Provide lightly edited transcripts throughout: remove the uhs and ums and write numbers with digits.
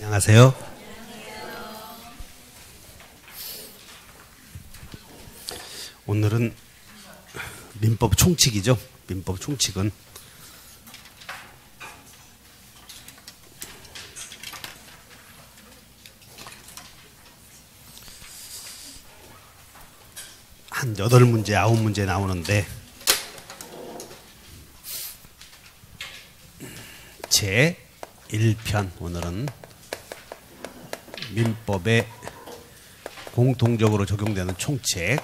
안녕하세요. 오늘은 민법 총칙이죠. 민법 총칙은 한 8문제, 9문제 나오는데 제 1편 오늘은 민법에 공통적으로 적용되는 총칙,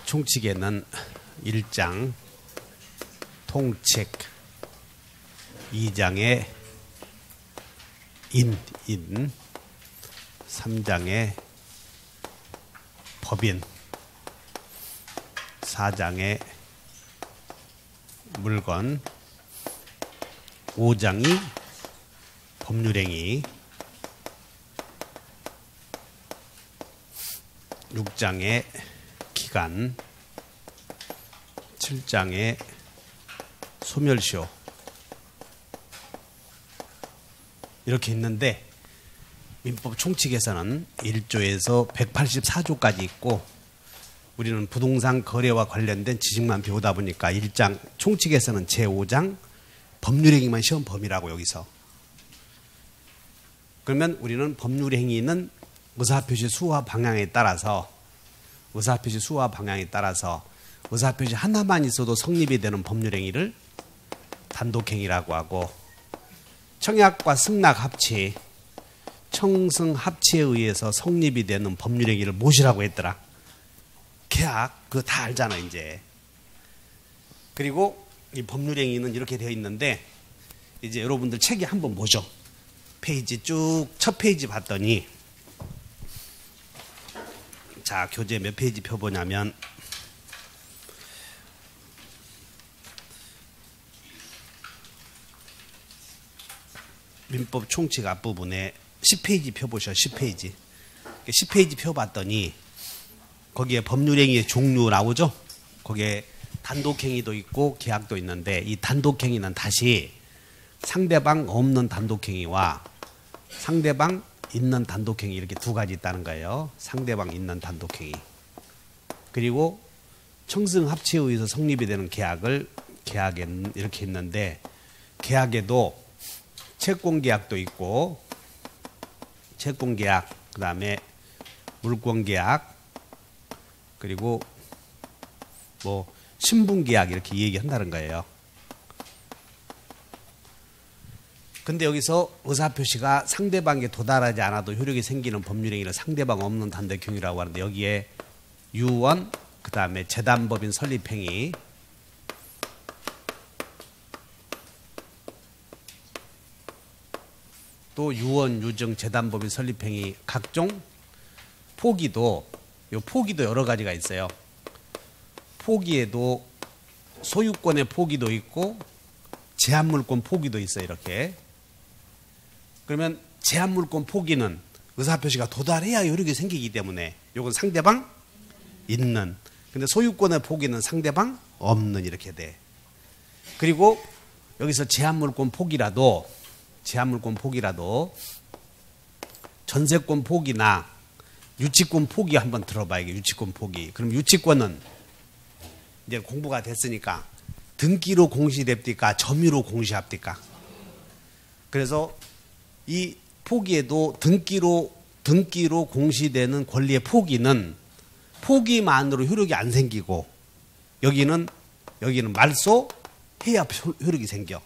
총칙에는 1장 통칙, 2장의 인, 3장의 법인, 4장의 물건, 5장이 법률행위, 6장의 기간, 7장의 소멸시효 이렇게 있는데 민법 총칙에서는 1조에서 184조까지 있고 우리는 부동산 거래와 관련된 지식만 배우다 보니까 1장 총칙에서는 제5장 법률행위만 시험 범위라고 여기서. 그러면 우리는 법률행위는 의사표시 수와 방향에 따라서 의사표시 하나만 있어도 성립이 되는 법률행위를 단독행위라고 하고, 청약과 승낙 합치, 청승 합치에 의해서 성립이 되는 법률행위를 무엇이라고 했더라? 계약. 그거 다 알잖아 이제. 그리고 이 법률행위는 이렇게 되어 있는데 이제 여러분들 책에 한번 보죠. 페이지 쭉 첫 페이지 봤더니 자, 교재 몇 페이지 펴보냐면 민법 총칙 앞부분에 10페이지 펴보셔. 10페이지 10페이지 펴봤더니 거기에 법률행위의 종류 나오죠. 거기에 단독행위도 있고 계약도 있는데 이 단독행위는 다시 상대방 없는 단독행위와 상대방 있는 단독행위 이렇게 두 가지 있다는 거예요. 상대방 있는 단독행위. 그리고 청승합치에 의해서 성립이 되는 계약에는 이렇게 있는데, 계약에도 채권계약도 있고 채권계약, 그 다음에 물권계약, 그리고 뭐 신분계약 이렇게 얘기한다는 거예요. 근데 여기서 의사표시가 상대방에 도달하지 않아도 효력이 생기는 법률행위를 상대방 없는 단독행위라고 하는데 여기에 유언, 그 다음에 재단법인 설립행위, 또 유언, 유증, 재단법인 설립행위, 각종 포기도, 요 포기도 여러 가지가 있어요. 포기에도 소유권의 포기도 있고 제한물권 포기도 있어요. 이렇게. 그러면 제한물권 포기는 의사표시가 도달해야 효력이 생기기 때문에 요건 상대방 있는, 근데 소유권의 포기는 상대방 없는 이렇게 돼. 그리고 여기서 제한물권 포기라도 전세권 포기나 유치권 포기 한번 들어봐야 돼. 유치권 포기. 그럼 유치권은 이제 공부가 됐으니까 등기로 공시됩니까? 점유로 공시합니까? 그래서 이 포기에도 등기로 공시되는 권리의 포기는 포기만으로 효력이 안 생기고 여기는 말소해야 효력이 생겨.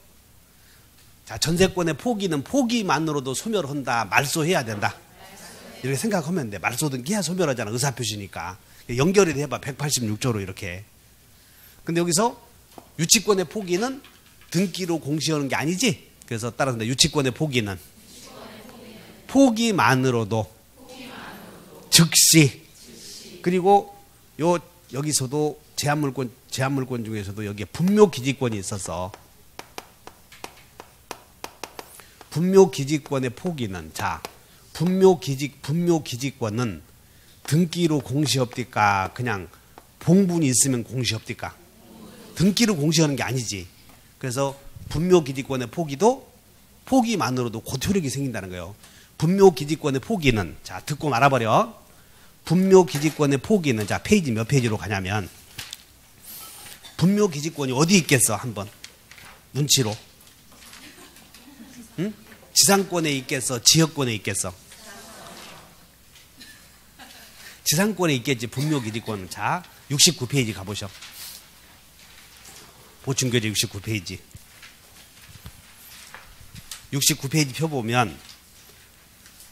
자, 전세권의 포기는 포기만으로도 소멸한다. 말소해야 된다. 이렇게 생각하면 돼. 말소 등기해야 소멸하잖아. 의사표시니까. 연결이 해봐. 186조로 이렇게. 근데 여기서 유치권의 포기는 등기로 공시하는 게 아니지. 그래서 따라서 유치권의 포기는 포기만으로도 즉시. 그리고 여기서도 제한물권 중에서도 여기에 분묘기지권이 있어서 분묘기지권의 포기는, 자, 분묘기지권은 등기로 공시합니까? 그냥 봉분이 있으면 공시합니까? 등기로 공시하는 게 아니지. 그래서 분묘기지권의 포기도 포기만으로도 곧 효력이 생긴다는 거예요. 분묘기지권의 포기는, 자, 듣고 말아버려. 분묘기지권의 포기는, 자, 페이지 몇 페이지로 가냐면, 분묘기지권이 어디 있겠어, 한번. 눈치로. 응? 지상권에 있겠어, 지역권에 있겠어? 지상권에 있겠지, 분묘기지권은. 자, 69페이지 가보셔. 보충교재 69페이지. 69페이지 펴보면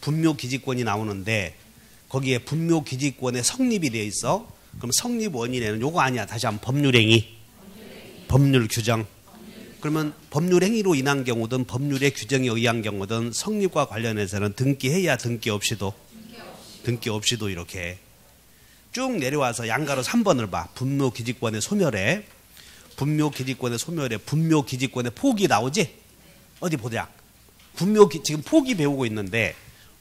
분묘기지권이 나오는데 거기에 분묘기지권의 성립이 되어 있어. 그럼 성립 원인에는 요거 아니야. 다시 한번 법률행위, 법률규정. 그러면 법률행위로 인한 경우든 법률의 규정에 의한 경우든 성립과 관련해서는 등기해야 등기 없이도 이렇게 쭉 내려와서 양가로 3번을 봐. 분묘기지권의 소멸에, 분묘기지권의 소멸에 분묘기지권의 포기 나오지? 어디 보자. 지금 포기 배우고 있는데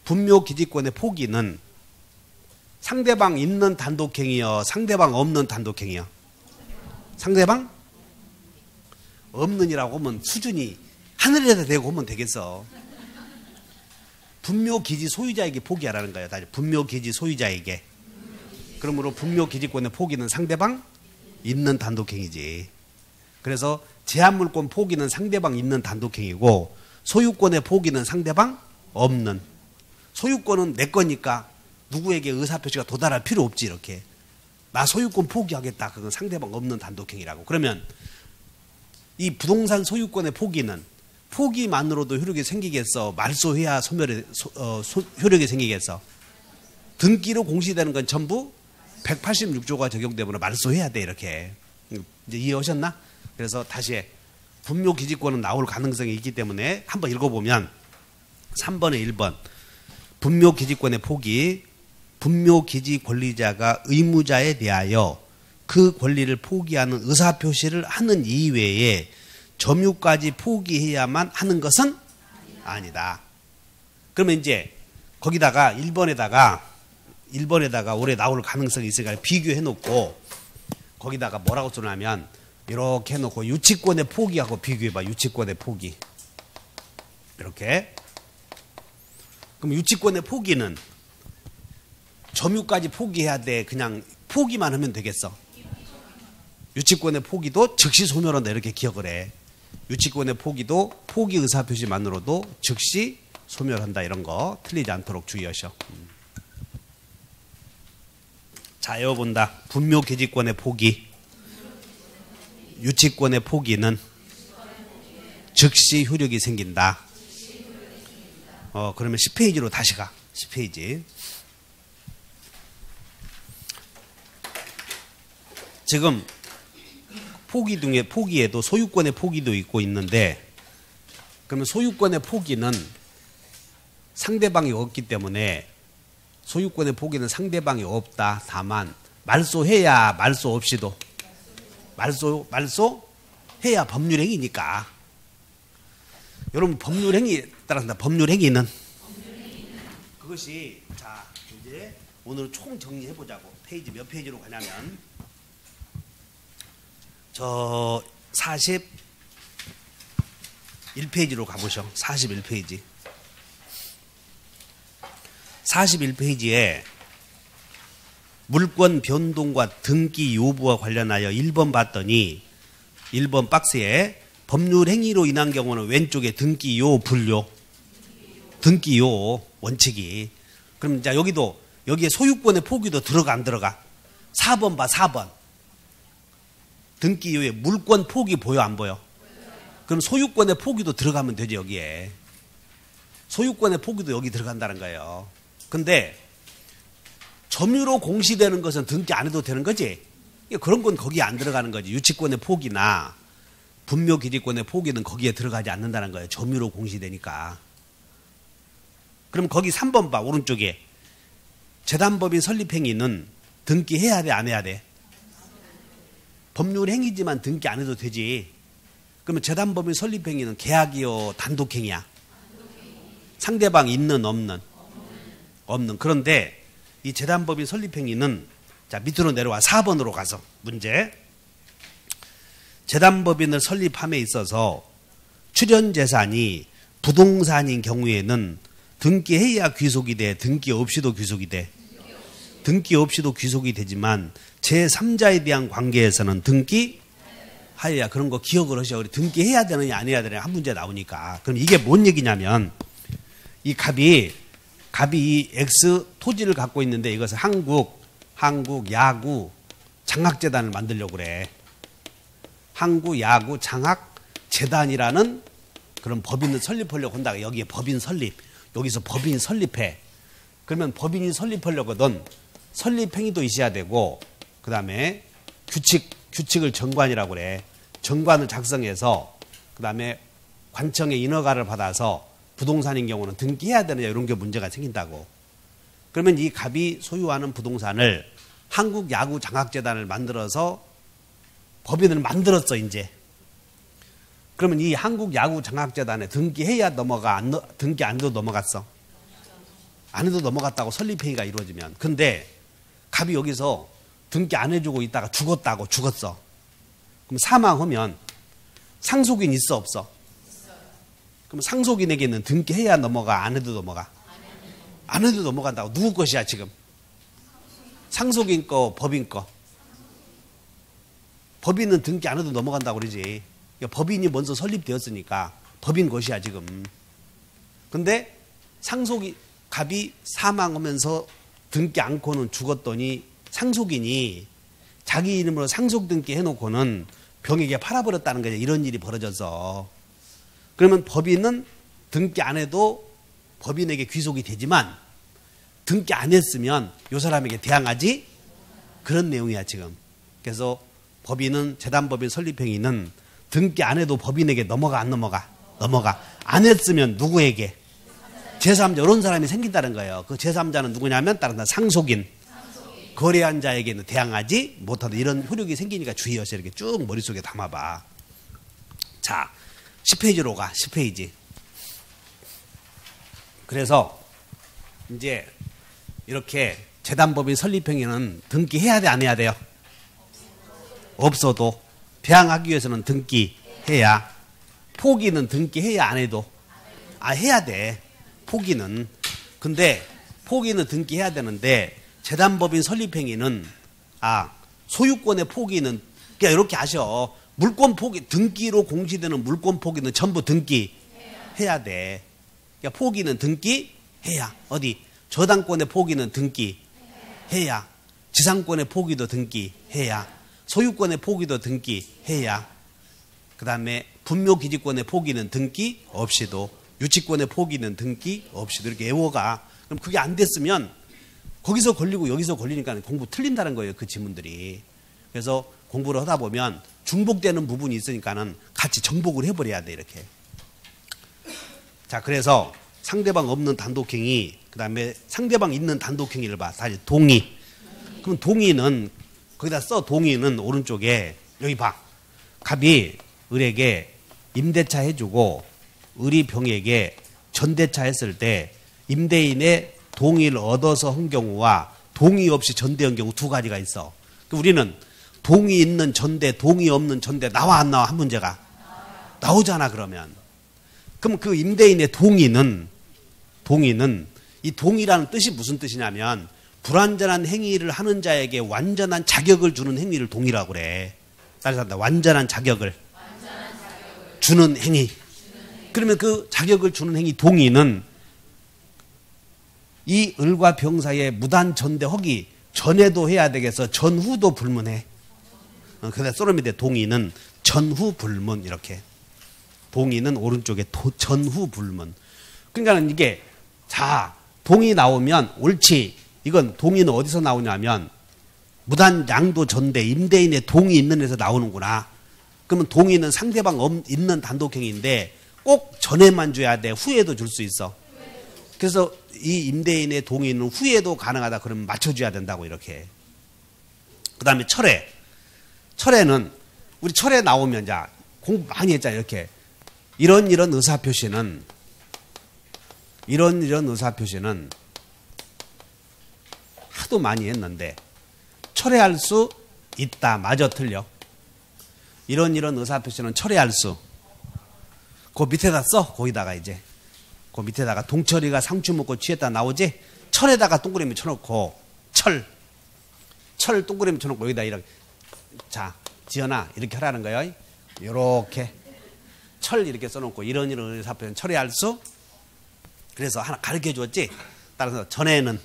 분묘기지권의 포기는 상대방 있는 단독행위여, 상대방 없는 단독행위여? 상대방 없는이라고 하면 수준이 하늘에다 대고 하면 되겠어. 분묘기지 소유자에게 포기하라는 거예요. 분묘기지 소유자에게. 그러므로 분묘기지권의 포기는 상대방 있는 단독행위지. 그래서 제한물권 포기는 상대방 있는 단독행위고 소유권의 포기는 상대방 없는. 소유권은 내 거니까 누구에게 의사표시가 도달할 필요 없지. 이렇게 나 소유권 포기하겠다. 그건 상대방 없는 단독행위라고. 그러면 이 부동산 소유권의 포기는 포기만으로도 효력이 생기겠어? 말소해야 효력이 생기겠어? 등기로 공시되는 건 전부 186조가 적용되므로 말소해야 돼. 이렇게 이제 이해하셨나? 그래서 다시 분묘기지권은 나올 가능성이 있기 때문에 한번 읽어보면 3번에 1번 분묘기지권의 포기, 분묘기지 권리자가 의무자에 대하여 그 권리를 포기하는 의사표시를 하는 이외에 점유까지 포기해야만 하는 것은 아니다. 그러면 이제 거기다가 1번에다가 올해 나올 가능성이 있으니까 비교해 놓고 거기다가 뭐라고 쓰냐면 이렇게 해놓고 유치권의 포기하고 비교해봐. 유치권의 포기. 이렇게. 그럼 유치권의 포기는 점유까지 포기해야 돼? 그냥 포기만 하면 되겠어? 유치권의 포기도 즉시 소멸한다. 이렇게 기억을 해. 유치권의 포기도 포기 의사표시만으로도 즉시 소멸한다. 이런 거 틀리지 않도록 주의하셔. 자, 외워본다. 분묘기지권의 포기, 유치권의 포기는 즉시 효력이 생긴다. 그러면 10페이지로 다시 가. 10페이지. 지금 포기 중에 포기에도 소유권의 포기도 있고 있는데, 그러면 소유권의 포기는 상대방이 없기 때문에 소유권의 포기는 상대방이 없다. 다만 말소해야 말소 없이도 말소해야 법률행위니까. 여러분 법률행위에 따라서 법률행위는 그것이, 자 이제 오늘 총 정리해 보자고. 페이지 몇 페이지로 가냐면 저 41페이지로 가보셔. 41페이지. 41페이지에 물권 변동과 등기 요부와 관련하여 1번 봤더니 1번 박스에 법률행위로 인한 경우는 왼쪽에 등기요 분료, 등기요 원칙이. 그럼 자 여기에 소유권의 포기도 들어가 안 들어가? 4번 봐. 4번 등기요에 물권 포기 보여 안 보여? 그럼 소유권의 포기도 들어가면 되죠. 여기에 소유권의 포기도 여기 들어간다는 거예요. 근데 점유로 공시되는 것은 등기 안 해도 되는 거지. 그런 건 거기에 안 들어가는 거지. 유치권의 포기나 분묘기지권의 포기는 거기에 들어가지 않는다는 거예요. 점유로 공시되니까. 그럼 거기 3번 봐. 오른쪽에 재단법인 설립행위는 등기해야 돼 안 해야 돼? 법률행위지만 등기 안 해도 되지. 그러면 재단법인 설립행위는 계약이요 단독행위야? 상대방 있는 없는? 없는. 그런데 이 재단법인 설립행위는, 자 밑으로 내려와 4번으로 가서 문제. 재단법인을 설립함에 있어서 출연재산이 부동산인 경우에는 등기해야 귀속이 돼? 등기 없이도 귀속이 돼? 등기 없이도 귀속이 되지만 제3자에 대한 관계에서는 등기하여야. 그런 거 기억을 하셔. 우리 등기해야 되느냐 안 해야 되느냐 한 문제 나오니까. 그럼 이게 뭔 얘기냐면 이 갑이 이 X 토지를 갖고 있는데 이것을 한국 야구 장학재단을 만들려고 그래. 한국 야구 장학재단이라는 그런 법인을 설립하려고 한다. 여기에 법인 설립. 여기서 법인 설립해. 그러면 법인이 설립하려거든 설립행위도 있어야 되고 그 다음에 규칙을 정관이라고 그래. 정관을 작성해서 그 다음에 관청의 인허가를 받아서 부동산인 경우는 등기해야 되느냐 이런 게 문제가 생긴다고. 그러면 이 갑이 소유하는 부동산을 한국야구장학재단을 만들어서 법인을 만들었어 이제. 그러면 이 한국야구장학재단에 등기해야 넘어가? 등기 안 해도 넘어갔어? 안 해도 넘어갔다고 설립행위가 이루어지면. 근데 갑이 여기서 등기 안 해주고 있다가 죽었어. 그럼 사망하면 상속인 있어 없어? 그럼 상속인에게는 등기해야 넘어가? 안 해도 넘어가? 안 해도 넘어간다고. 누구 것이야 지금? 상속인 거 법인 거. 법인은 등기 안 해도 넘어간다고 그러지. 법인이 먼저 설립되었으니까 법인 것이야 지금. 근데 갑이 사망하면서 등기 않고는 죽었더니 상속인이 자기 이름으로 상속 등기 해놓고는 병에게 팔아버렸다는 거죠. 이런 일이 벌어져서. 그러면 법인은 등기 안 해도 법인에게 귀속이 되지만 등기 안 했으면 이 사람에게 대항하지? 그런 내용이야 지금. 그래서 법인은 재단법인 설립행위는 등기 안 해도 법인에게 넘어가 안 넘어가? 넘어가. 안 했으면 누구에게? 제3자 이런 사람이 생긴다는 거예요. 그 제3자는 누구냐면 다른 상속인. 거래한 자에게는 대항하지 못하다. 이런 효력이 생기니까 주의하셔. 이렇게 쭉 머릿속에 담아봐. 자, 10페이지로 가. 10페이지. 그래서 이제 이렇게 재단법인 설립행위는 등기해야 돼 안 해야 돼요? 없어도 대항하기 위해서는 등기해야. 포기는 등기해야 안 해도? 해야 돼. 포기는. 근데 포기는 등기해야 되는데 재단법인 설립행위는 소유권의 포기는 그냥 이렇게 하셔. 물권 포기, 등기로 공시되는 물권 포기는 전부 등기해야 돼. 그러니까 포기는 등기해야. 어디? 저당권의 포기는 등기해야. 지상권의 포기도 등기해야. 소유권의 포기도 등기해야. 그 다음에 분묘기지권의 포기는 등기 없이도. 유치권의 포기는 등기 없이도. 이렇게 애워가. 그럼 그게 안 됐으면 거기서 걸리고 여기서 걸리니까 공부 틀린다는 거예요. 그 지문들이. 그래서 공부를 하다 보면 중복되는 부분이 있으니까는 같이 정복을 해버려야 돼. 이렇게. 자, 그래서 상대방 없는 단독행위, 그 다음에 상대방 있는 단독행위를 봐. 다시 동의. 그럼 동의는 거기다 써. 동의는 오른쪽에 여기 봐. 갑이 을에게 임대차 해주고 을이 병에게 전대차 했을 때 임대인의 동의를 얻어서 한 경우와 동의 없이 전대한 경우 두 가지가 있어. 우리는 동의 있는 전대, 동의 없는 전대 나와 안 나와? 한 문제가 나오잖아. 그러면 그럼 그 임대인의 동의는 이 동의라는 뜻이 무슨 뜻이냐면 불완전한 행위를 하는 자에게 완전한 자격을 주는 행위를 동의라고 그래. 따라서 완전한 자격을 주는 행위. 그러면 그 자격을 주는 행위 동의는 이 을과 병 사이에 무단 전대하기 전에도 해야 되겠어? 전후도 불문해. 그래서 소름인데 동의는 전후 불문. 이렇게. 동의는 오른쪽에 전후 불문. 그러니까 이게 자 동의 나오면 옳지. 이건 동의는 어디서 나오냐면 무단 양도 전대 임대인의 동의 있는 데서 나오는구나. 그러면 동의는 상대방 있는 단독행위인데 꼭 전에만 줘야 돼? 후에도 줄 수 있어? 그래서 이 임대인의 동의는 후에도 가능하다. 그러면 맞춰줘야 된다고. 이렇게. 그 다음에 철회. 철회는 우리 철회 나오면 자 공부 많이 했잖아요. 이렇게 이런 의사표시는 하도 많이 했는데 철회할 수 있다. 맞아 틀려? 이런 의사표시는 철회할 수. 그 밑에다 써. 거기다가 이제 그 밑에다가 동철이가 상추 먹고 취했다 나오지? 철에다가 동그라미 쳐놓고 철 동그라미 쳐놓고 여기다 이렇게 자 지연아 이렇게 하라는 거예요. 요렇게 철 이렇게 써놓고 이런 의사표현 처리할 수. 그래서 하나 가르쳐 주었지. 따라서 전에는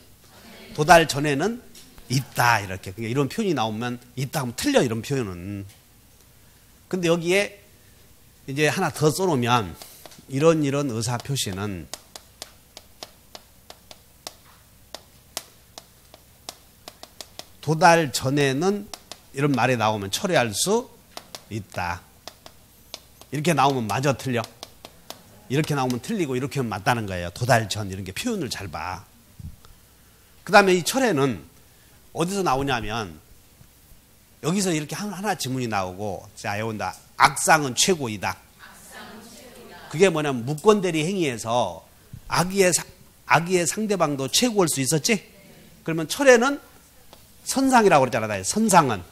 도달 전에는 있다 이렇게. 그러니까 이런 표현이 나오면 있다 하면 틀려 이런 표현은. 근데 여기에 이제 하나 더 써놓으면 이런 의사표시는 도달 전에는 이런 말이 나오면 처리할 수 있다. 이렇게 나오면 맞아 틀려? 이렇게 나오면 틀리고 이렇게 하면 맞다는 거예요. 도달 전 이런 게 표현을 잘 봐. 그 다음에 이 철에는 어디서 나오냐면 여기서 이렇게 하나 지문이 나오고 자 여기다 악상은 최고이다. 그게 뭐냐면 무권대리 행위에서 악의의 상대방도 최고일 수 있었지? 그러면 철에는 선상이라고 그랬잖아요. 선상은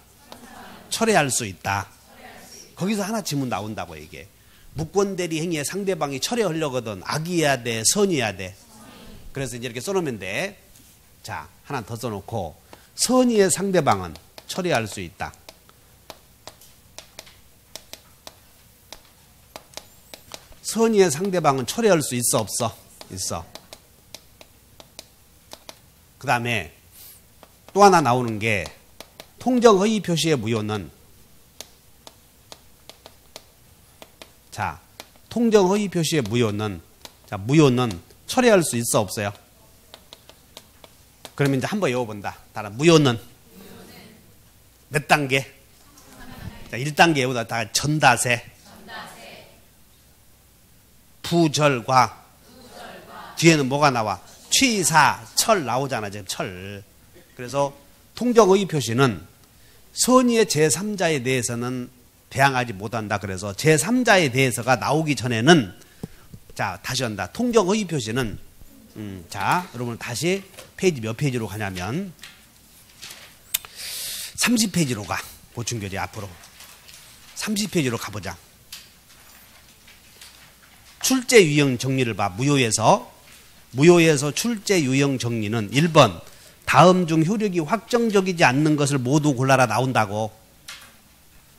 철회할 수 있다. 거기서 하나 지문 나온다고 이게. 무권대리 행위에 상대방이 철회하려거든 악이어야 돼, 선이어야 돼. 그래서 이제 이렇게 써놓으면 돼. 자, 하나 더 써놓고 선의의 상대방은 처리할 수 있다. 선의의 상대방은 처리할 수 있어 없어? 있어. 그 다음에 또 하나 나오는 게 통정허위 표시의 무효는 자 통정허위 표시의 무효는 자 무효는 처리할 수 있어 없어요? 그러면 이제 한번 외워본다. 다른 무효는 몇 단계? 자, 1단계 외우다 다 전다세 부절과 뒤에는 뭐가 나와? 취사, 철 나오잖아. 지금 철. 그래서 통정의 표시는 선의의 제3자에 대해서는 대항하지 못한다. 그래서 제3자에 대해서가 나오기 전에는 자 다시 한다. 통정의 표시는 자 여러분 다시 페이지 몇 페이지로 가냐면 30페이지로 가. 보충교재 앞으로 30페이지로 가보자. 출제 유형 정리를 봐. 무효에서 출제 유형 정리는 1번 다음 중 효력이 확정적이지 않는 것을 모두 골라라 나온다고.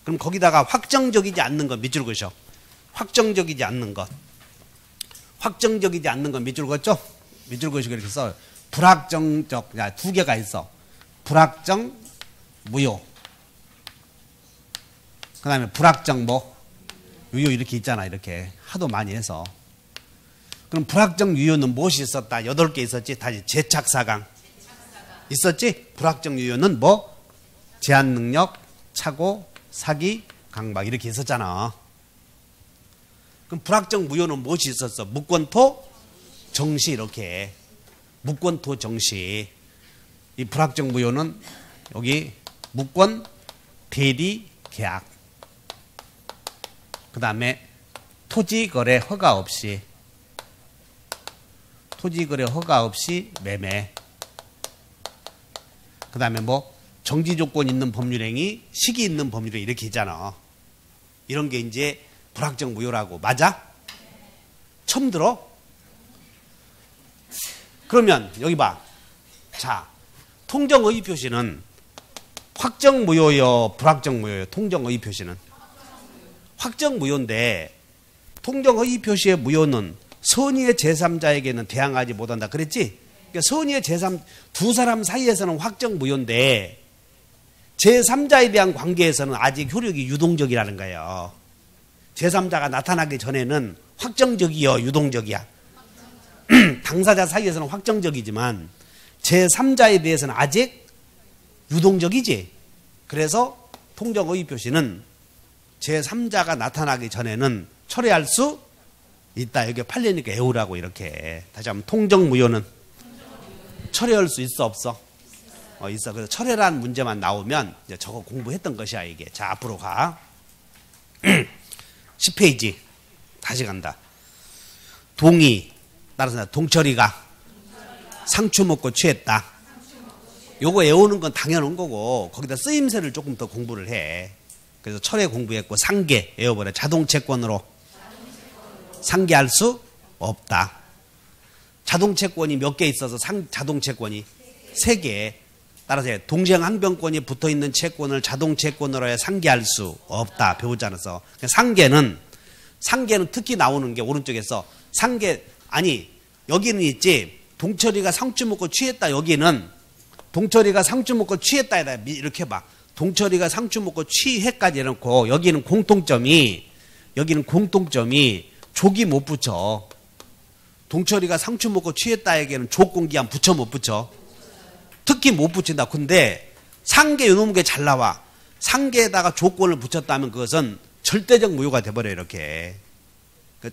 그럼 거기다가 확정적이지 않는 것 밑줄 그으셔. 확정적이지 않는 것. 확정적이지 않는 것 밑줄 그었죠? 밑줄 그으시고 이렇게 써요. 불확정적, 야, 두 개가 있어. 불확정, 무효. 그 다음에 불확정 뭐? 유효 이렇게 있잖아. 이렇게. 하도 많이 해서. 그럼 불확정 유효는 무엇이 있었다? 8개 있었지? 다시 제착사강. 있었지? 불확정 유효는 뭐? 제한능력, 착오, 사기, 강박 이렇게 있었잖아. 그럼 불확정 무효는 무엇이 있었어? 묵권토, 정시 이렇게. 묵권토, 정시. 이 불확정 무효는 여기 묵권, 대리, 계약. 그 다음에 토지거래 허가 없이 매매. 그 다음에 뭐 정지조건 있는 법률행위, 시기 있는 법률행위 이렇게 있잖아. 이런 게 이제 불확정 무효라고. 맞아? 처음 들어? 그러면 여기 봐. 자, 통정의 표시는 확정 무효요, 불확정 무효요? 통정의 표시는 확정 무효인데 통정의 표시의 무효는 선의의 제3자에게는 대항하지 못한다. 그랬지? 그러니까 선의의 두 사람 사이에서는 확정 무효인데 제3자에 대한 관계에서는 아직 효력이 유동적이라는 거예요. 제3자가 나타나기 전에는 확정적이요, 유동적이야? 당사자 사이에서는 확정적이지만 제3자에 대해서는 아직 유동적이지. 그래서 통정의 표시는 제3자가 나타나기 전에는 철회할 수 있다. 여기 팔리니까 애우라고 이렇게. 다시 한번 통정무효는 철회할 수 있어 없어? 있어. 그래서 철회라는 문제만 나오면 이제 저거 공부했던 것이야 이게. 자 앞으로 가. 10페이지 다시 간다. 동의 따라서 동철이가 상추 먹고 취했다. 요거 외우는 건 당연한 거고 거기다 쓰임새를 조금 더 공부를 해. 그래서 철회 공부했고 상계 외워버려. 자동채권으로 상계할 수 없다. 자동채권이 몇 개 있어서 자동채권이 3개. 따라서 동생항변권이 붙어있는 채권을 자동채권으로 해 상계할 수 없다. 배우지 않아서. 상계는 특히 나오는 게 오른쪽에서 아니 여기는 있지. 동철이가 상추 먹고 취했다. 여기는 동철이가 상추 먹고 취했다. 이렇게 봐. 동철이가 상추 먹고 취해까지 해놓고 여기는 공통점이 족이 못 붙여. 동철이가 상추 먹고 취했다에게는 족공기한 붙여 못 붙여. 특히 못 붙인다. 근데 상계 요놈 게 잘 나와. 상계에다가 조건을 붙였다면 그것은 절대적 무효가 돼버려 이렇게.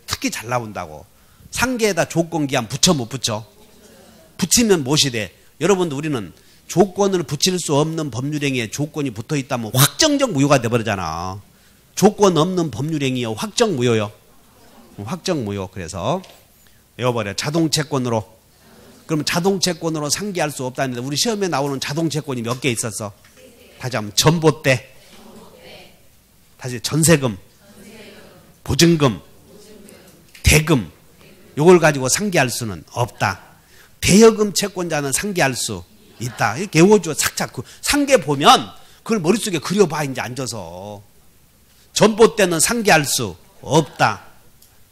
특히 잘 나온다고. 상계에다 조건기한 붙여 못 붙여. 붙이면 무엇이 돼? 여러분들 우리는 조건을 붙일 수 없는 법률행위에 조건이 붙어있다면 확정적 무효가 돼버리잖아. 조건 없는 법률행위요. 확정 무효요. 확정 무효. 그래서 외워버려. 자동채권으로. 그럼 자동채권으로 상계할 수 없다는데 우리 시험에 나오는 자동채권이 몇 개 있었어? 다시 한번 전봇대, 다시 전세금, 보증금, 대금 요걸 가지고 상계할 수는 없다. 대여금 채권자는 상계할 수 있다. 이렇게 외워줘. 삭삭. 상계 보면 그걸 머릿속에 그려봐. 이제 앉아서. 전봇대는 상계할 수 없다.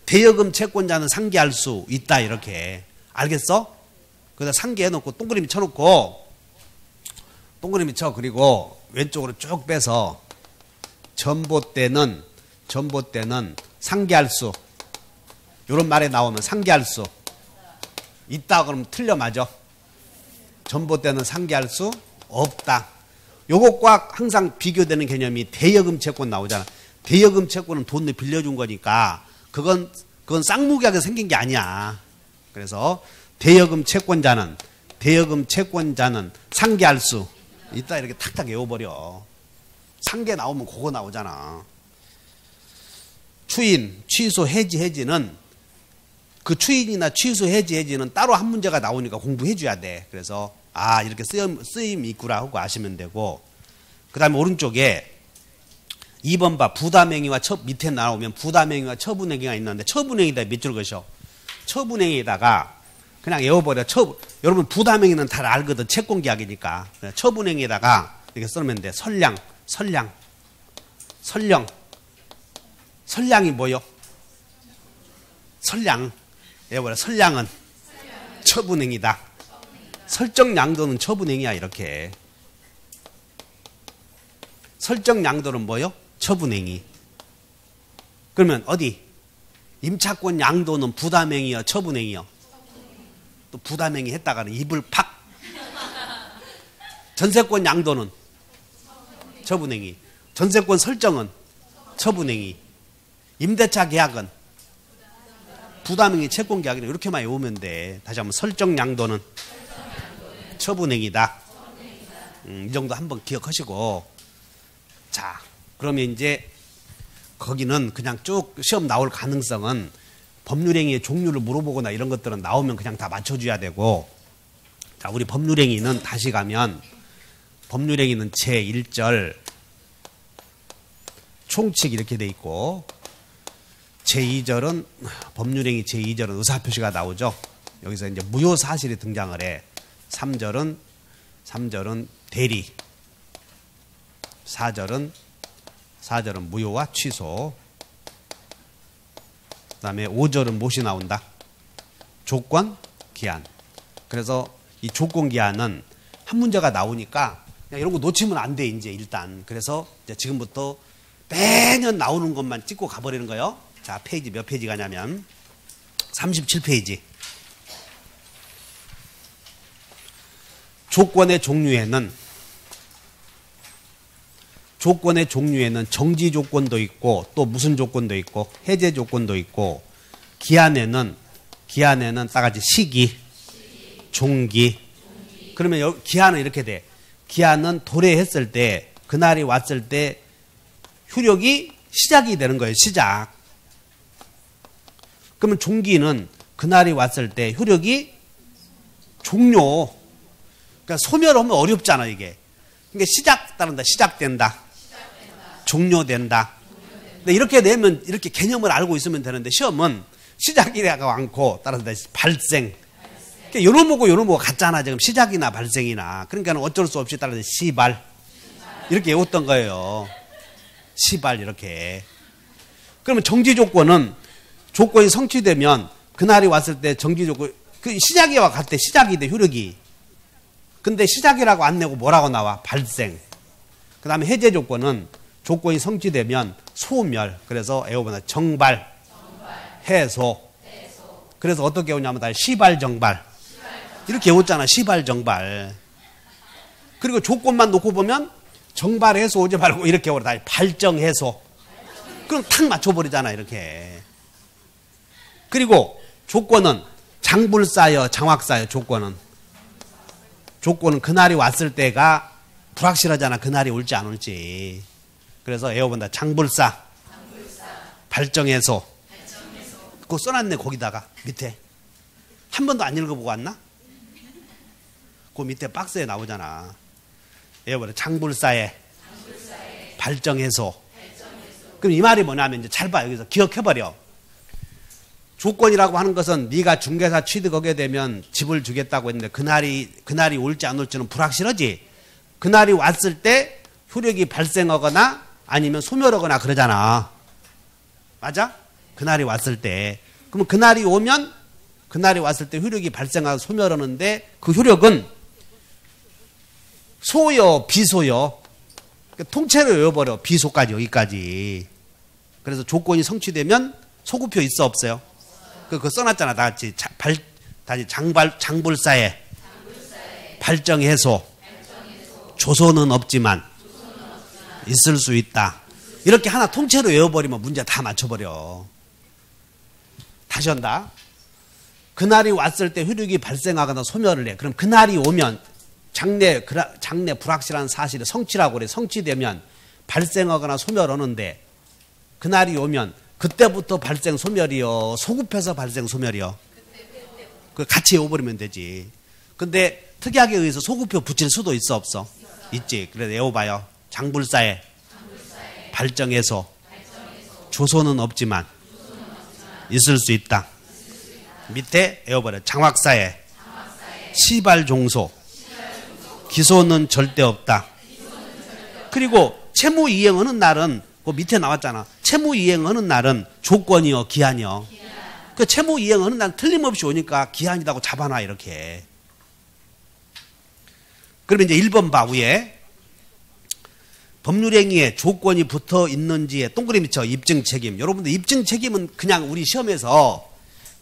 대여금 채권자는 상계할 수 있다. 이렇게. 알겠어? 그래서 상계해놓고 동그라미 쳐놓고 동그라미 쳐. 그리고 왼쪽으로 쭉 빼서 전봇대는 상계할 수, 이런 말에 나오면 상계할 수 있다 그러면 틀려. 맞아. 전봇대는 상계할 수 없다. 요것과 항상 비교되는 개념이 대여금 채권 나오잖아. 대여금 채권은 돈을 빌려준 거니까 그건 쌍무기하게 생긴 게 아니야. 그래서 대여금 채권자는 상계할 수 있다. 이렇게 탁탁 외워버려. 상계 나오면 그거 나오잖아. 추인, 취소, 해지는 그 추인이나 취소, 해지는 따로 한 문제가 나오니까 공부해줘야 돼. 그래서 이렇게 쓰임이 있구나 하고 아시면 되고, 그 다음에 오른쪽에 2번 봐. 부담행위와 밑에 나오면 부담행위와 처분행위가 있는데 처분행위다 몇 줄 것이요? 처분행위에다가 그냥 외워버려. 여러분 부담행위는 다 알거든. 채권계약이니까. 처분행위에다가 이렇게 쓰면 돼. 선량이 뭐요? 선량. 외워버려. 선량은 처분행위다. 설정양도는 처분행위야. 이렇게. 설정양도는 뭐요? 처분행위. 그러면 어디? 임차권 양도는 부담행위요? 처분행위요? 또 부담행위 했다가는 입을 팍. 전세권 양도는 처분행위. 전세권 설정은 처분행위. 임대차 계약은 부담행위, 채권계약이네. 이렇게만 외우면 돼. 다시 한번 설정 양도는 처분행위다. 이 정도 한번 기억하시고. 자, 그러면 이제 거기는 그냥 쭉 시험 나올 가능성은 법률행위의 종류를 물어보거나 이런 것들은 나오면 그냥 다 맞춰줘야 되고. 자, 우리 법률행위는 다시 가면 법률행위는 제1절 총칙 이렇게 돼 있고, 제2절은 법률행위 제2절은 의사표시가 나오죠. 여기서 이제 무효사실이 등장을 해. 3절은 대리, 4절은 무효와 취소. 그 다음에 5절은 무엇이 나온다? 조건, 기한. 그래서 이 조건, 기한은 한 문제가 나오니까 이런 거 놓치면 안 돼, 이제 일단. 그래서 이제 지금부터 매년 나오는 것만 찍고 가버리는 거예요. 자, 페이지 몇 페이지 가냐면 37페이지. 조건의 종류에는 정지 조건도 있고 또 무슨 조건도 있고 해제 조건도 있고, 기한에는 따가지 시기, 종기. 그러면 기한은 이렇게 돼. 기한은 도래했을 때, 그날이 왔을 때 효력이 시작이 되는 거예요. 시작. 그러면 종기는 그날이 왔을 때 효력이 종료. 그러니까 소멸하면 어렵잖아 이게. 그러니까 따른다. 시작된다. 종료된다. 근데 이렇게 내면 이렇게 개념을 알고 있으면 되는데 시험은 시작이라고 않고 따라서 발생, 그러니까 요놈하고 요놈하고 같잖아. 지금 시작이나 발생이나. 그러니까 어쩔 수 없이 따라서 시발. 이렇게 외웠던 거예요. 시발 이렇게. 그러면 정지 조건은 조건이 성취되면 그날이 왔을 때 정지 조건 그 시작이와 같대. 시작이 돼 효력이. 근데 시작이라고 안 내고 뭐라고 나와? 발생. 그 다음에 해제 조건은 조건이 성취되면 소멸. 그래서 애호보다 정발, 해소. 그래서 어떻게 오냐면 다 시발정발. 이렇게 외웠잖아. 시발정발. 그리고 조건만 놓고 보면 정발해소 오지 말고 이렇게 오라. 발정해소. 그럼 탁 맞춰버리잖아. 이렇게. 그리고 조건은 장불사여 장확사여. 조건은 그날이 왔을 때가 불확실하잖아. 그날이 올지 안 올지. 그래서 애워본다. 장불사, 발정해소. 그거 써놨네. 거기다가 밑에 한 번도 안 읽어보고 왔나? 그 밑에 박스에 나오잖아. 애워본다. 장불사에 발정해소. 그럼 이 말이 뭐냐면 이제 잘 봐. 여기서 기억해버려. 조건이라고 하는 것은 네가 중개사 취득하게 되면 집을 주겠다고 했는데 그날이 올지 안 올지는 불확실하지. 그날이 왔을 때 효력이 발생하거나 아니면 소멸하거나 그러잖아. 맞아? 그날이 왔을 때. 그러면 그날이 왔을 때 효력이 발생하고 소멸하는데 그 효력은 소요 비소요. 통째로 외워버려. 비소까지 여기까지. 그래서 조건이 성취되면 소구표 있어 없어요? 그거 써놨잖아. 다 같이. 다시 장불사에 발정해소. 조소는 없지만 있을 수 있다. 이렇게 하나 통째로 외워버리면 문제 다 맞춰버려. 다시 한다. 그날이 왔을 때 효력이 발생하거나 소멸을 해. 그럼 그날이 오면 장래 불확실한 사실이 성취라고 그래. 성취되면 발생하거나 소멸하는데 그날이 오면 그때부터 발생 소멸이요? 소급해서 발생 소멸이요? 그 같이 외워버리면 되지. 근데 특약에 의해서 소급표 붙일 수도 있어 없어? 있지. 그래서 외워봐요. 장불사에 발정해소. 조소는 없지만 있을 수 있다. 밑에 외워버려. 장확사에 시발종소. 기소는 절대 없다. 그리고 채무이행하는 날은 그 밑에 나왔잖아. 채무이행하는 날은 조건이요, 기한이요. 그 채무이행하는 날은 틀림없이 오니까 기한이라고 잡아놔 이렇게. 그러면 이제 1번 봐 위에 법률행위에 조건이 붙어 있는지에 동그라미 쳐. 입증 책임. 여러분들 입증 책임은 그냥 우리 시험에서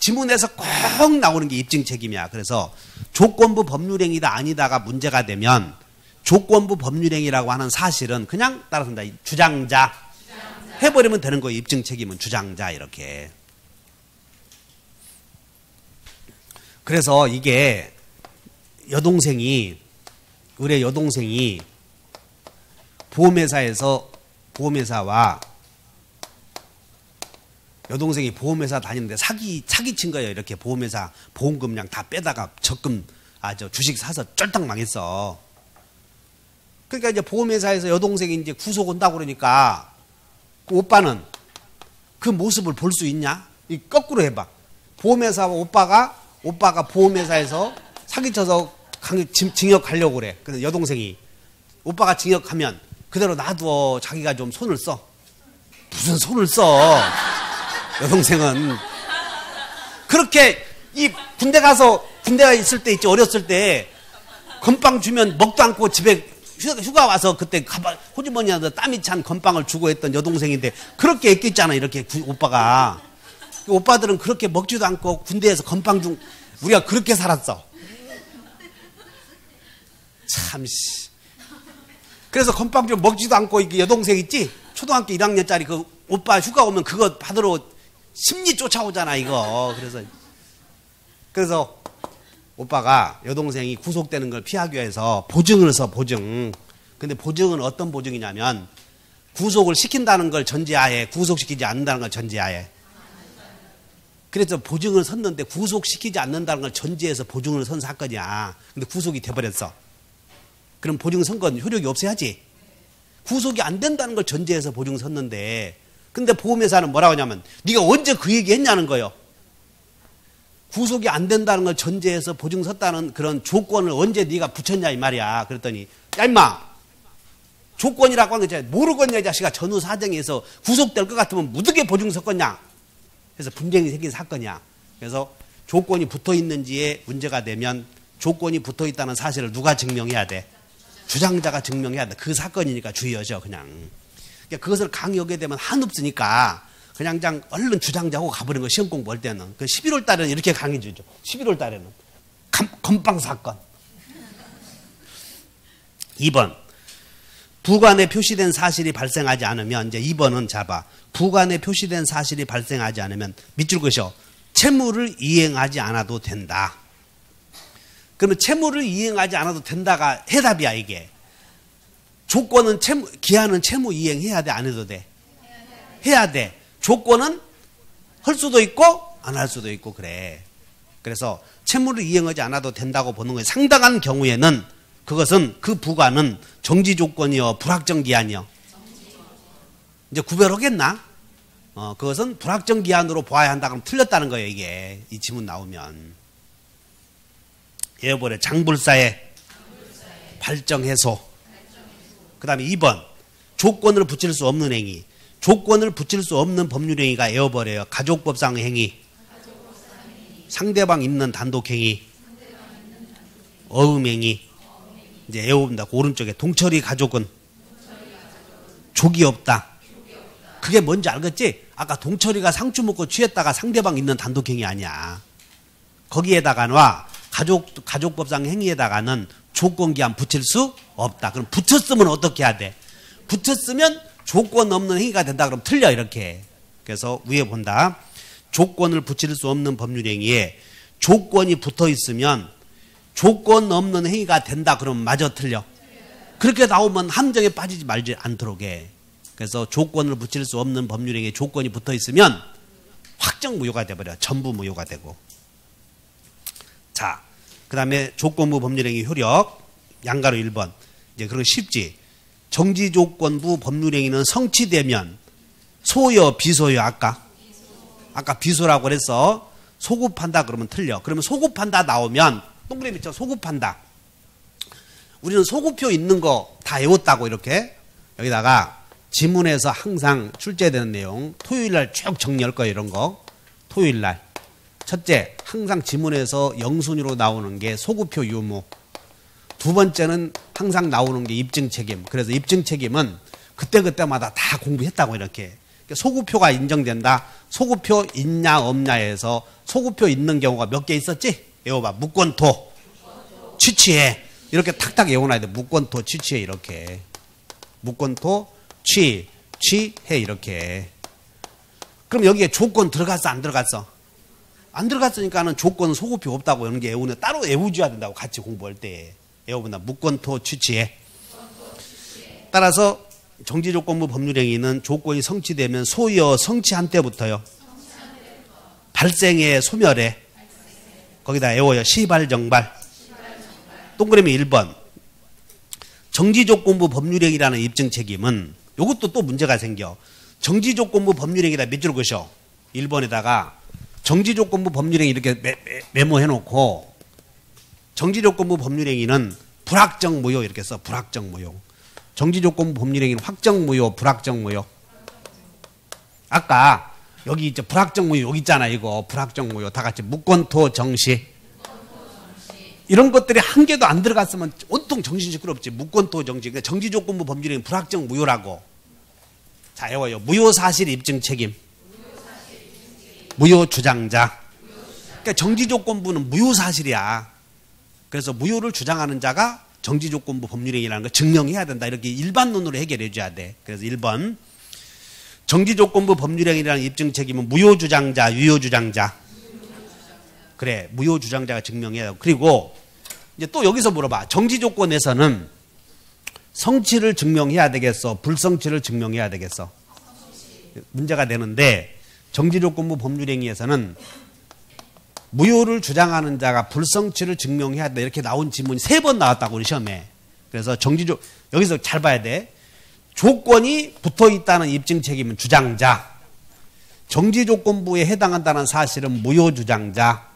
지문에서 꼭 나오는 게 입증 책임이야. 그래서 조건부 법률행위다 아니다가 문제가 되면 조건부 법률행위라고 하는 사실은 그냥 따라서 주장자 해버리면 되는 거예요. 입증 책임은 주장자 이렇게. 그래서 이게 의뢰 여동생이 보험회사와 여동생이 보험회사 다니는데 사기친 거예요. 이렇게 보험회사 보험금량 다 빼다가 적금 주식 사서 쫄딱 망했어. 그러니까 이제 보험회사에서 여동생이 이제 구속 온다고 그러니까 그 오빠는 그 모습을 볼 수 있냐? 이 거꾸로 해봐. 보험회사와 오빠가 보험회사에서 사기쳐서 징역 가려고 그래. 그래서 여동생이 오빠가 징역하면 그대로 놔둬. 자기가 좀 손을 써. 무슨 손을 써? 여동생은 그렇게 이 군대가 있을 때 있지. 어렸을 때 건빵 주면 먹도 않고 집에 휴가 와서 그때 호주머니한테 땀이 찬 건빵을 주고 했던 여동생인데 그렇게 애꼈잖아. 이렇게 오빠가. 오빠들은 그렇게 먹지도 않고 군대에서 건빵 중 우리가 그렇게 살았어. 참씨. 그래서 건빵 좀 먹지도 않고 이게 여동생 있지? 초등학교 1학년짜리 그 오빠 휴가 오면 그거 받으러 심리 쫓아오잖아 이거. 그래서 오빠가 여동생이 구속되는 걸 피하기 위해서 보증을 써. 보증. 근데 보증은 어떤 보증이냐면 구속을 시킨다는 걸 전제하에 구속시키지 않는다는 걸 전제하에. 그래서 보증을 섰는데 구속시키지 않는다는 걸 전제해서 보증을 선 사건이야. 근데 구속이 돼버렸어. 그럼 보증 선 건 효력이 없어야지. 구속이 안 된다는 걸 전제해서 보증 섰는데 근데 보험회사는 뭐라고 하냐면 네가 언제 그 얘기 했냐는 거예요. 구속이 안 된다는 걸 전제해서 보증 섰다는 그런 조건을 언제 네가 붙였냐 이 말이야. 그랬더니 야 임마 조건이라고 하는 거 모르겠냐 이 자식아. 전후 사정에서 구속될 것 같으면 무득에 보증 섰겠냐. 그래서 분쟁이 생긴 사건이야. 그래서 조건이 붙어 있는지에 문제가 되면 조건이 붙어 있다는 사실을 누가 증명해야 돼? 주장자가 증명해야 돼. 그 사건이니까 주의하죠 그냥. 그러니까 그것을 강요하게 되면 한없으니까 그냥 얼른 주장자하고 가버린 거 시험 공부할 때는. 그 11월 달에는 이렇게 강의 주죠. 11월 달에는. 건빵 사건. 2번. 부관에 표시된 사실이 발생하지 않으면, 이제 2번은 잡아. 부관에 표시된 사실이 발생하지 않으면 밑줄 그으셔. 채무를 이행하지 않아도 된다. 그러면 채무를 이행하지 않아도 된다가 해답이야 이게. 조건은 기한은 채무 이행해야 돼, 안 해도 돼? 해야 돼. 조건은 할 수도 있고 안 할 수도 있고 그래. 그래서 채무를 이행하지 않아도 된다고 보는 거예요. 상당한 경우에는 그것은 그 부관은 정지 조건이요 불확정 기한이요. 이제 구별하겠나? 그것은 불확정 기한으로 보아야 한다 그러면 틀렸다는 거예요 이게. 이 지문 나오면. 예보래 장불사의 발정 해소. 그 다음에 2번 조건을 붙일 수 없는 행위. 조건을 붙일 수 없는 법률행위가 에어버려요. 가족법상 행위, 상대방 있는 단독행위, 어음행위. 이제 에어봅니다. 그 오른쪽에 동철이 가족은 족이 없다. 그게 뭔지 알겠지? 아까 동철이가 상추 먹고 취했다가 상대방 있는 단독행위 아니야. 거기에다가는 가족법상 행위에다가는 조건기한 붙일 수 없다. 그럼 붙였으면 어떻게 해야 돼? 붙였으면 조건 없는 행위가 된다 그러면 틀려 이렇게. 그래서 위에 본다. 조건을 붙일 수 없는 법률행위에 조건이 붙어 있으면 조건 없는 행위가 된다 그러면 마저 틀려. 그렇게 나오면 함정에 빠지지 말지 않도록 해. 그래서 조건을 붙일 수 없는 법률행위에 조건이 붙어 있으면 확정 무효가 돼버려. 전부 무효가 되고. 자, 그 다음에 조건부 법률행위 효력 양가로 1번. 이제 그런 거 쉽지. 정지조건부 법률행위는 성취되면 소요 비소요. 아까 비소라고 그래서 소급한다 그러면 틀려. 그러면 소급한다 나오면 동그라미 쳐. 소급한다. 우리는 소급표 있는 거 다 외웠다고 이렇게. 여기다가 지문에서 항상 출제되는 내용 토요일날 쭉 정리할 거예요. 이런 거 토요일날. 첫째, 항상 지문에서 영순위로 나오는 게 소급표 유무. 두 번째는 항상 나오는 게 입증 책임. 그래서 입증 책임은 그때그때마다 다 공부했다고 이렇게. 소급표가 인정된다. 소급표 있냐 없냐에서 소급표 있는 경우가 몇 개 있었지? 외워봐. 무권토, 취취해. 이렇게 탁탁 외워놔야 돼. 무권토, 취취해 이렇게. 무권토, 취해 이렇게. 그럼 여기에 조건 들어갔어 안 들어갔어? 안 들어갔으니까는 조건은 소급표 없다고 이런 게 외우는 따로 외워줘야 된다고 같이 공부할 때. 외워본다. 무권토 취취해. 따라서 정지조건부 법률행위는 조건이 성취되면 소여 성취한 때부터요. 발생해 소멸해. 거기다 외워요. 시발정발. 동그라미 1번. 정지조건부 법률행위라는 입증 책임은 이것도 또 문제가 생겨. 정지조건부 법률행위다 몇 줄 그셔. 1번에다가 정지조건부 법률행위 이렇게 메모해놓고 정지조건부 법률행위는 불확정 무효 이렇게 써. 불확정 무효. 정지조건부 법률행위는 확정 무효, 불확정 무효. 아까 여기 이제 불확정 무효 여기 있잖아. 이거 불확정 무효 다 같이 무권토 정시. 이런 것들이 한 개도 안 들어갔으면 온통 정신 시끄럽지. 무권토 정시. 그러니까 정지조건부 법률행위 불확정 무효라고. 자, 외워요. 무효사실 입증 책임. 무효주장자. 그러니까 정지조건부는 무효사실이야. 그래서 무효를 주장하는 자가 정지조건부 법률행위라는 걸 증명해야 된다. 이렇게 일반론으로 해결해 줘야 돼. 그래서 1번. 정지조건부 법률행위라는 입증 책임은 무효주장자, 유효주장자. 그래. 무효주장자가 증명해야 되고. 그리고 이제 또 여기서 물어봐. 정지조건에서는 성취를 증명해야 되겠어? 불성취를 증명해야 되겠어? 문제가 되는데 정지조건부 법률행위에서는 무효를 주장하는 자가 불성취를 증명해야 돼. 이렇게 나온 지문이 3번 나왔다고 우리 시험에. 그래서 여기서 잘 봐야 돼. 조건이 붙어 있다는 입증 책임은 주장자. 정지조건부에 해당한다는 사실은 무효주장자.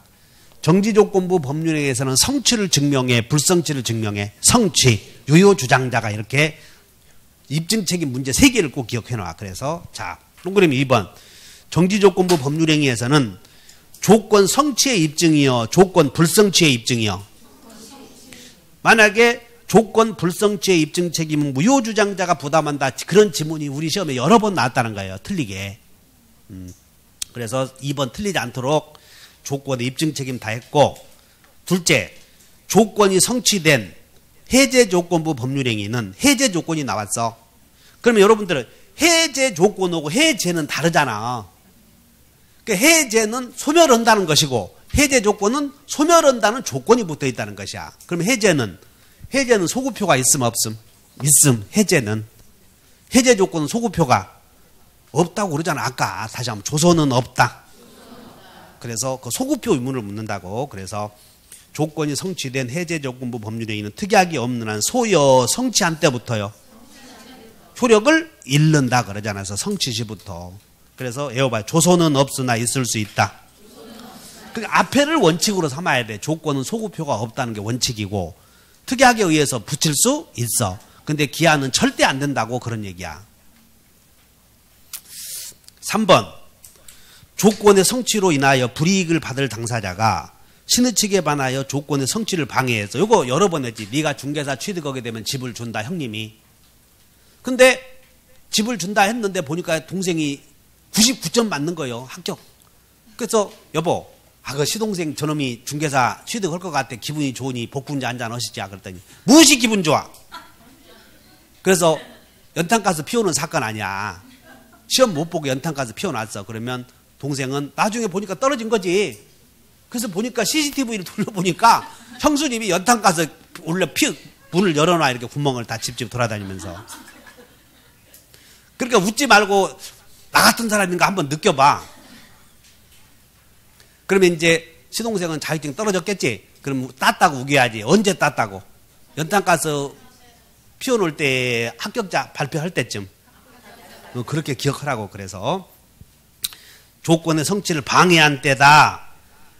정지조건부 법률행위에서는 성취를 증명해, 불성취를 증명해, 성취, 유효 주장자가 이렇게 입증책임 문제 3개를 꼭 기억해 놔. 그래서 자, 동그라미 2번. 정지조건부 법률행위에서는 조건 성취의 입증이요, 조건 불성취의 입증이요. 만약에 조건 불성취의 입증 책임은 무효 주장자가 부담한다. 그런 지문이 우리 시험에 여러 번 나왔다는 거예요. 틀리게. 그래서 2번 틀리지 않도록 조건의 입증 책임 다 했고, 둘째, 조건이 성취된 해제 조건부 법률행위는 해제 조건이 나왔어. 그러면 여러분들은 해제 조건하고 해제는 다르잖아. 그러니까 해제는 소멸한다는 것이고 해제 조건은 소멸한다는 조건이 붙어 있다는 것이야. 그럼 해제는 소구표가 있음 없음? 있음. 해제는 해제 조건은 소구표가 없다고 그러잖아. 아까 다시 한번 조선은 없다. 그래서 그 소구표 의문을 묻는다고. 그래서 조건이 성취된 해제 조건부 법률행위는 특이하게 없는 한 소여 성취한 때부터요 효력을 잃는다 그러잖아요. 그래서 성취시부터. 그래서 에어바 조선은 없으나 있을 수 있다. 그러니까 앞에를 원칙으로 삼아야 돼. 조건은 소구표가 없다는 게 원칙이고 특이하게 의해서 붙일 수 있어. 근데 기한은 절대 안 된다고 그런 얘기야. 3번. 조건의 성취로 인하여 불이익을 받을 당사자가 신의 측에 반하여 조건의 성취를 방해해서, 이거 여러 번 했지. 네가 중개사 취득하게 되면 집을 준다, 형님이. 근데 집을 준다 했는데 보니까 동생이 99점 맞는 거예요. 합격. 그래서 여보, 그 시동생 저놈이 중개사 취득할 것 같아. 기분이 좋으니 복분자 한잔 하시자. 그랬더니 무엇이 기분 좋아? 그래서 연탄가스 피우는 사건 아니야. 시험 못 보고 연탄가스 피워놨어. 그러면 동생은 나중에 보니까 떨어진 거지. 그래서 보니까 CCTV를 돌려보니까 형수님이 연탄가스 원래 문을 열어놔. 이렇게 구멍을 다 집집 돌아다니면서. 그러니까 웃지 말고 나 같은 사람인가 한번 느껴봐. 그러면 이제 시동생은 자격증 떨어졌겠지? 그럼 땄다고 우겨야지. 언제 땄다고? 연탄가스 피워놓을 때 합격자 발표할 때쯤. 그렇게 기억하라고. 그래서 조건의 성취를 방해한 때다.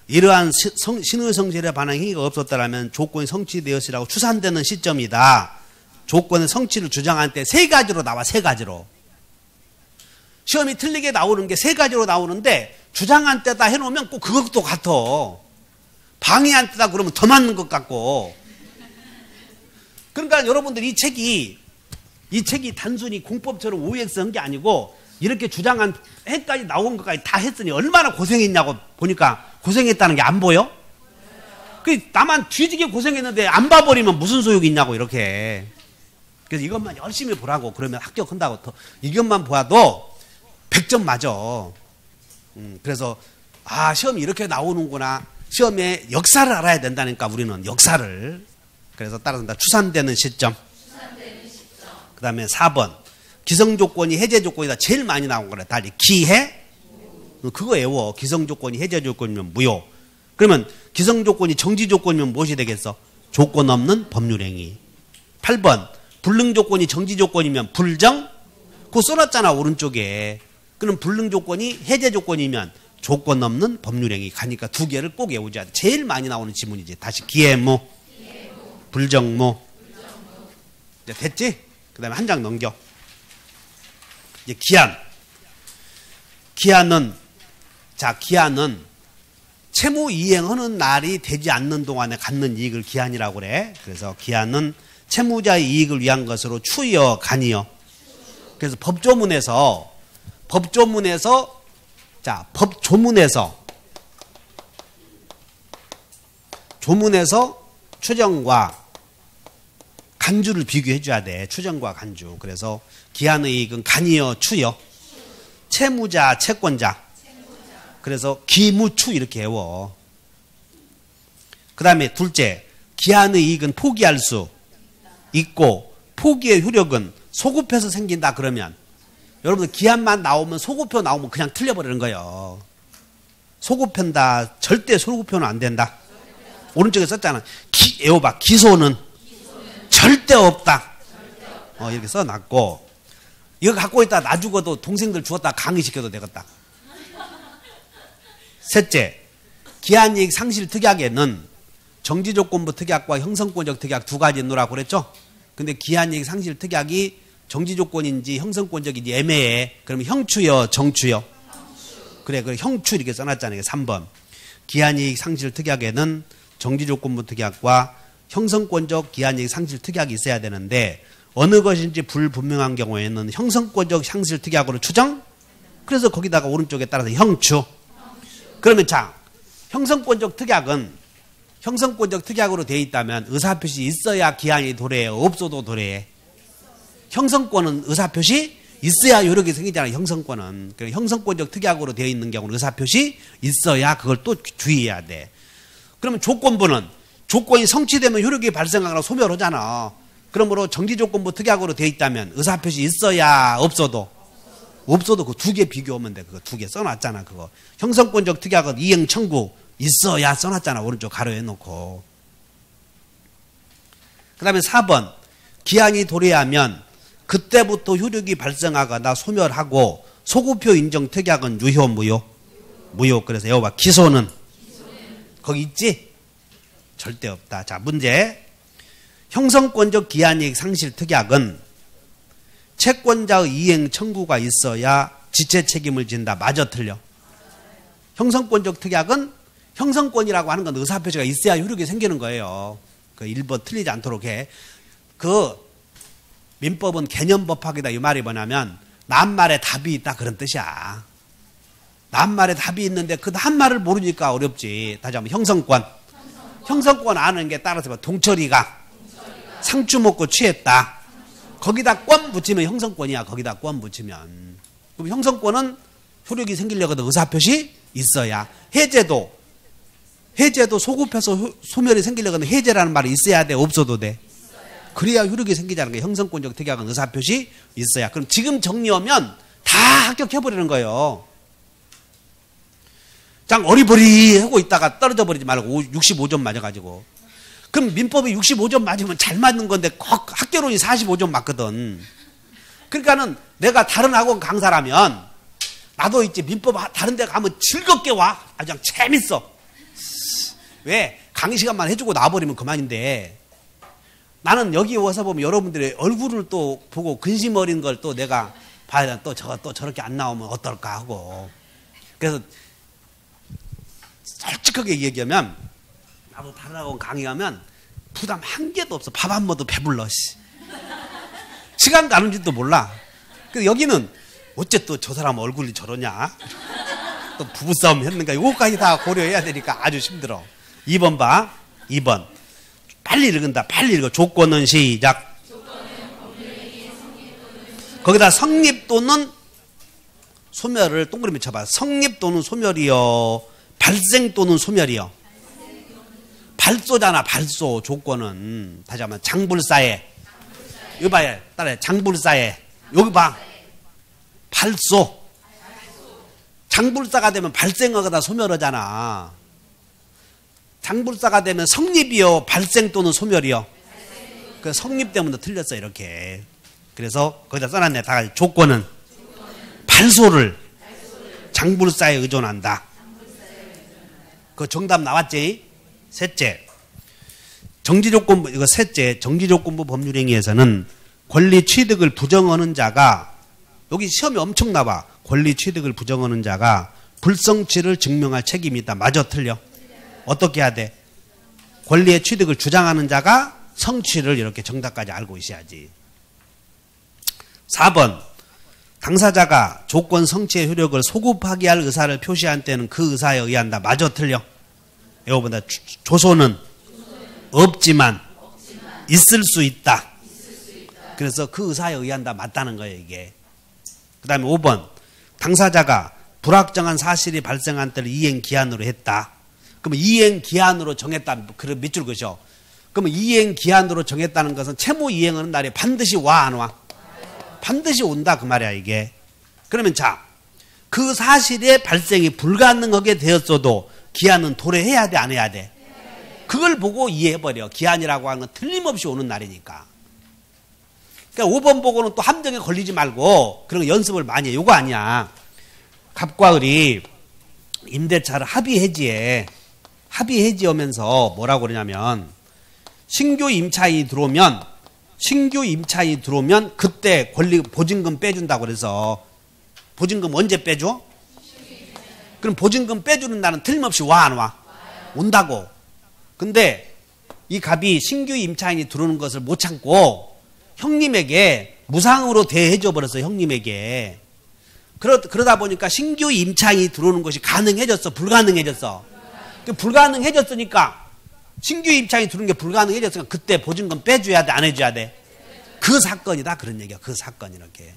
이러한 신의 성질에 반한 행위가 없었다면 조건이 성취되었으라고 추산되는 시점이다. 조건의 성취를 주장한 때 3가지로 나와. 3가지로. 시험이 틀리게 나오는 게 3가지로 나오는데 주장한 때다 해놓으면 꼭 그것도 같아. 방해한 때다 그러면 더 맞는 것 같고. 그러니까 여러분들 이 책이 단순히 공법처럼 OX 한 게 아니고 이렇게 주장한 해까지 나온 것까지 다 했으니 얼마나 고생했냐고 보니까 고생했다는 게 안 보여? 그 나만 뒤지게 고생했는데 안 봐버리면 무슨 소용이 있냐고 이렇게. 그래서 이것만 열심히 보라고. 그러면 합격한다고. 더 이것만 보아도 100점 맞아. 그래서 시험이 이렇게 나오는구나. 시험에 역사를 알아야 된다니까 우리는 역사를. 그래서 따라서 추산되는 시점. 그 다음에 4번. 기성조건이 해제조건이다. 제일 많이 나온 거래. 달리 기해? 그거 외워. 기성조건이 해제조건이면 무효. 그러면 기성조건이 정지조건이면 무엇이 되겠어? 조건 없는 법률행위. 8번. 불능조건이 정지조건이면 불정? 그거 써놨잖아 오른쪽에. 그럼 불능조건이 해제조건이면 조건 없는 법률행위. 가니까 2개를 꼭 외우자. 제일 많이 나오는 지문이지. 다시 기해무, 불정무. 이제 됐지? 그 다음에 한 장 넘겨. 이제 기한. 기한은 채무 이행하는 날이 되지 않는 동안에 갖는 이익을 기한이라고 그래. 그래서 기한은 채무자의 이익을 위한 것으로 추여 간이요. 그래서 법조문에서 추정과 간주를 비교해 줘야 돼. 추정과 간주. 그래서 기한의 이익은 간이요, 추요. 채무자, 채권자. 그래서 기무추 이렇게 외워. 그 다음에 둘째, 기한의 이익은 포기할 수 있고 포기의 효력은 소급해서 생긴다 그러면 여러분들 기한만 나오면 소급표 나오면 그냥 틀려버리는 거예요. 소급한다. 절대 소급표는 안 된다. 오른쪽에 썼잖아. 외워봐. 기소는 절대 없다. 이렇게 써놨고 이거 갖고 있다 나 죽어도 동생들 죽었다 강의시켜도 되겠다. 셋째, 기한이익 상실 특약에는 정지조건부 특약과 형성권적 특약 두 가지 있노라고 그랬죠? 근데 기한이익 상실 특약이 정지조건인지 형성권적인지 애매해. 그러면 형추요, 정추요? 그래, 형추 이렇게 써놨잖아요. 3번. 기한이익 상실 특약에는 정지조건부 특약과 형성권적 기한이익 상실 특약이 있어야 되는데 어느 것인지 불분명한 경우에는 형성권적 상실 특약으로 추정? 그래서 거기다가 오른쪽에 따라서 형추. 그러면 자, 형성권적 특약은 형성권적 특약으로 되어 있다면 의사표시 있어야 기한이 도래해, 없어도 도래해. 형성권은 의사표시 있어야 요렇게 생기잖아요. 형성권은. 그러니까 형성권적 특약으로 되어 있는 경우는 의사표시 있어야 그걸 또 주의해야 돼. 그러면 조건부는 조건이 성취되면 효력이 발생하거나 소멸하잖아. 그러므로 정지조건부 특약으로 되어 있다면 의사표시 있어야 없어도 그 두 개 비교하면 돼. 그거 두 개 써놨잖아. 그거 형성권적 특약은 이행 청구 있어야 써놨잖아. 오른쪽 가로에 놓고. 그 다음에 4번 기한이 도래하면 그때부터 효력이 발생하거나 소멸하고 소급표 인정 특약은 유효 무효? 무효. 그래서 여기 봐. 기소는 거기 있지? 절대 없다. 자, 문제. 형성권적 기한이익 상실 특약은 채권자의 이행 청구가 있어야 지체 책임을 진다. 맞아 틀려? 형성권적 특약은 형성권이라고 하는 건 의사표시가 있어야 효력이 생기는 거예요. 그 1번 틀리지 않도록 해. 그 민법은 개념법학이다. 이 말이 뭐냐면 낱말에 답이 있다 그런 뜻이야. 낱말에 답이 있는데 그 낱말을 모르니까 어렵지. 다시 한번 형성권 아는 게 따라서 동철이가 상추 먹고 취했다. 거기다 권 붙이면 형성권이야. 거기다 권 붙이면. 그럼 형성권은 효력이 생기려거든 의사표시 있어야. 해제도 소급해서 소멸이 생기려거든 해제라는 말이 있어야 돼? 없어도 돼? 그래야 효력이 생기자는 거예요. 형성권적 특약은 의사표시 있어야. 그럼 지금 정리하면 다 합격해버리는 거예요. 장 어리버리 하고 있다가 떨어져 버리지 말고 65점 맞아가지고. 그럼 민법이 65점 맞으면 잘 맞는 건데 꼭 학교론이 45점 맞거든. 그러니까는 내가 다른 학원 강사라면 나도 있지 민법 다른 데 가면 즐겁게 와. 아주 그냥 재밌어. 왜? 강의 시간만 해주고 나와버리면 그만인데 나는 여기 와서 보면 여러분들의 얼굴을 또 보고 근심 어린 걸 또 내가 봐야 돼. 또 저렇게 안 나오면 어떨까 하고. 그래서 솔직하게 얘기하면 나도 다른 학원 강의하면 부담 한 개도 없어. 밥 안 먹어도 배불러. 시간 가는지도 몰라. 그래서 여기는 어째 또 저 사람 얼굴이 저러냐. 또 부부싸움 했는가. 이거까지 다 고려해야 되니까 아주 힘들어. 2번 봐. 2번. 빨리 읽은다. 빨리 읽어. 조건은 시작. 거기다 성립 또는 소멸을 동그라미 쳐봐. 성립 또는 소멸이요. 발생 또는 소멸이요. 발소잖아. 발소. 조건은 다시 한번 장불사에. 여기 봐요. 따라해. 장불사에. 여기 봐. 발소. 장불사가 되면 발생하거나 소멸하잖아. 장불사가 되면 성립이요, 발생 또는 소멸이요. 그 성립 때문에 틀렸어 이렇게. 그래서 거기다 써놨네. 다 같이 조건은 발소를 장불사에 의존한다. 그 정답 나왔지? 셋째. 정지조건부 이거 셋째. 정지조건부 법률행위에서는 권리 취득을 부정하는 자가 여기 시험이 엄청 나와. 권리 취득을 부정하는 자가 불성취를 증명할 책임이 있다. 맞아 틀려? 어떻게 해야 돼? 권리의 취득을 주장하는 자가 성취를 이렇게 정답까지 알고 있어야지. 4번. 당사자가 조건 성취의 효력을 소급하게 할 의사를 표시한 때는 그 의사에 의한다. 맞아 틀려? 이거보다 조소는 없지만 있을 수 있다. 그래서 그 의사에 의한다. 맞다는 거예요 이게. 그 다음에 5번. 당사자가 불확정한 사실이 발생한 때를 이행기한으로 했다. 그러면 이행기한으로 정했다. 그럼 밑줄 그죠? 그러면 이행기한으로 정했다는 것은 채무 이행하는 날에 반드시 와 안 와? 반드시 온다 그 말이야 이게. 그러면 자, 그 사실의 발생이 불가능하게 되었어도 기한은 도래해야 돼 안 해야 돼? 그걸 보고 이해해버려. 기한이라고 하는 건 틀림없이 오는 날이니까. 그러니까 5번 보고는 또 함정에 걸리지 말고 그런 연습을 많이 해. 요거 아니야. 갑과 을이 임대차를 합의 해지해. 합의 해지하면서 뭐라고 그러냐면 신규 임차인이 들어오면 그때 보증금 빼준다고 그래서 보증금 언제 빼줘? 그럼 보증금 빼주는 날은 틀림없이 와 안 와? 온다고. 근데 이 갑이 신규 임차인이 들어오는 것을 못 참고 형님에게 무상으로 대해줘 버렸어. 형님에게. 그러다 보니까 신규 임차인이 들어오는 것이 가능해졌어? 불가능해졌어? 불가능해졌으니까 신규 임차인이 들어오는 게 불가능해졌으니까 그때 보증금 빼줘야 돼? 안 해줘야 돼? 그 사건이다. 그런 얘기야. 그 사건 이렇게.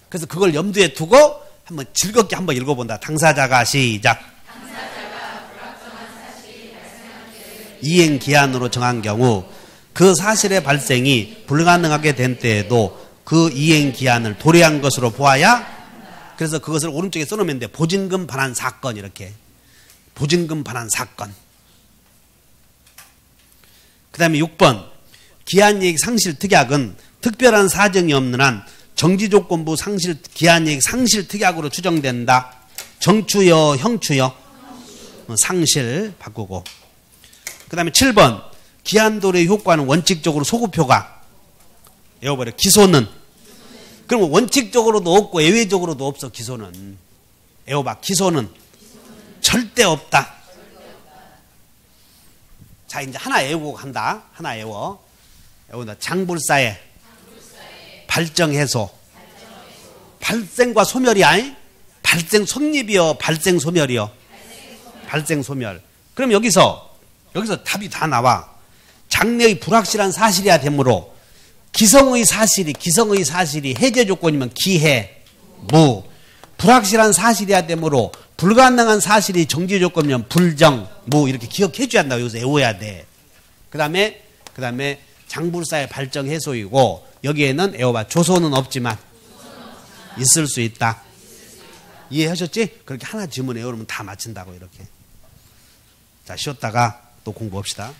그래서 그걸 염두에 두고 한번 즐겁게 한번 읽어본다. 당사자가 시작. 이행 기한으로 정한 경우 그 사실의 발생이 불가능하게 된 때에도 그 이행 기한을 도래한 것으로 보아야. 그래서 그것을 오른쪽에 써놓으면 돼. 보증금 반환 사건 이렇게. 보증금 반환 사건. 그 다음에 6번 기한이익 상실 특약은 특별한 사정이 없는 한 정지조건부 상실 기한이익 상실 특약으로 추정된다. 정추여 형추여? 상실 바꾸고. 그 다음에 7번 기한도래 효과는 원칙적으로 소급효과 외워버려. 기소는 그러면 원칙적으로도 없고 예외적으로도 없어. 기소는 외워봐. 기소는 절대 없다. 자 이제 하나 외우고 간다. 하나 외워. 외운다. 장불사의 발정해소. 발생과 소멸이야. 발생 속립이요. 발생 소멸이요. 발생 소멸. 그럼 여기서 답이 다 나와. 장래의 불확실한 사실이야 되므로 기성의 사실이 해제 조건이면 기해, 무. 불확실한 사실이야 되므로 불가능한 사실이 정지 조건이면 불정, 무. 이렇게 기억해 줘야 한다고 여기서 외워야 돼. 그 다음에 장불사의 발정 해소이고 여기에는 외워봐. 조소는 없지만 있을 수 있다. 이해하셨지? 그렇게 하나 지문 외우면 다 맞춘다고 이렇게. 자 쉬었다가 또 공부합시다.